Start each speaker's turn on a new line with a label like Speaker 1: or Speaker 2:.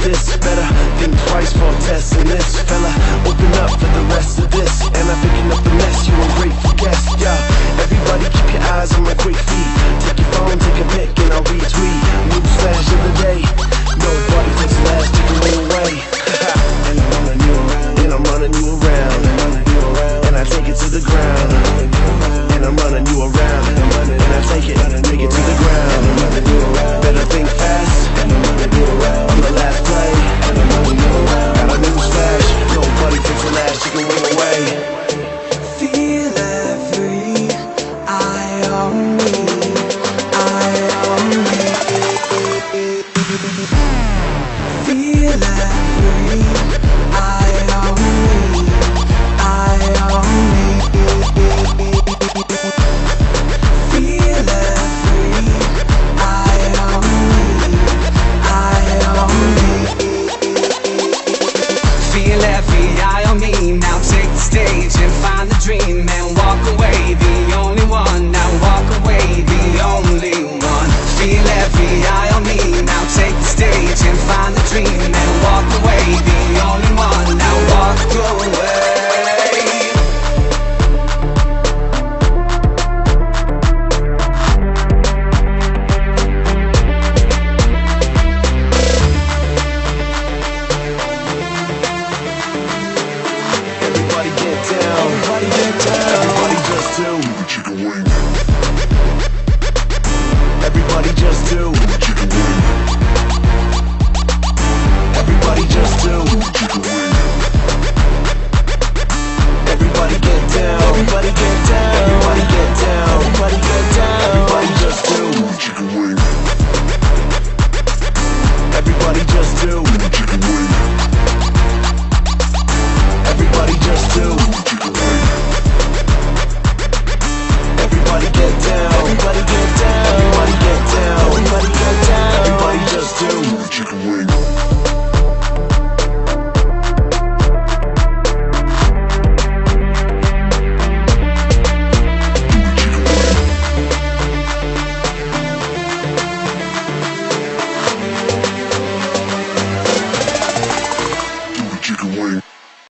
Speaker 1: This better think twice for testing this fella. Open up for the rest of this, and I'm picking up the mess. You ungrateful guest, yeah. Everybody keep your eyes on my quick feet. Take your phone, take a pic, and I'll retweet. Newsflash of the day. Nobody takes the last, take it away. And I'm running you around, and I'm running you around, and I take it to the ground. And I'm running you around, and I take it to the ground. Better think fast. I'm the last play. Got a news flash. Nobody takes the last. You can win away.
Speaker 2: Feel every eye on me. Eye on me. Feel every eye on me. Eye on me. Feel every eye on me. Feel every eye on me. Now take the stage and find the dream and walk away, the only one. Now walk away, the only one. Feel every eye on me. Now take the stage and find the dream and walk away, the only one. Now walk away.
Speaker 1: Everybody just do the chicken wing. Everybody just do the chicken wing. Everybody get down. Everybody get down. Everybody get down. Everybody get down. Everybody just do the chicken wing. Everybody just do the chicken wing. Everybody just do the chicken wing. Everybody get down. Everybody get down. Everybody get down. Everybody get down. Everybody just do the chicken wing. Do the chicken wing.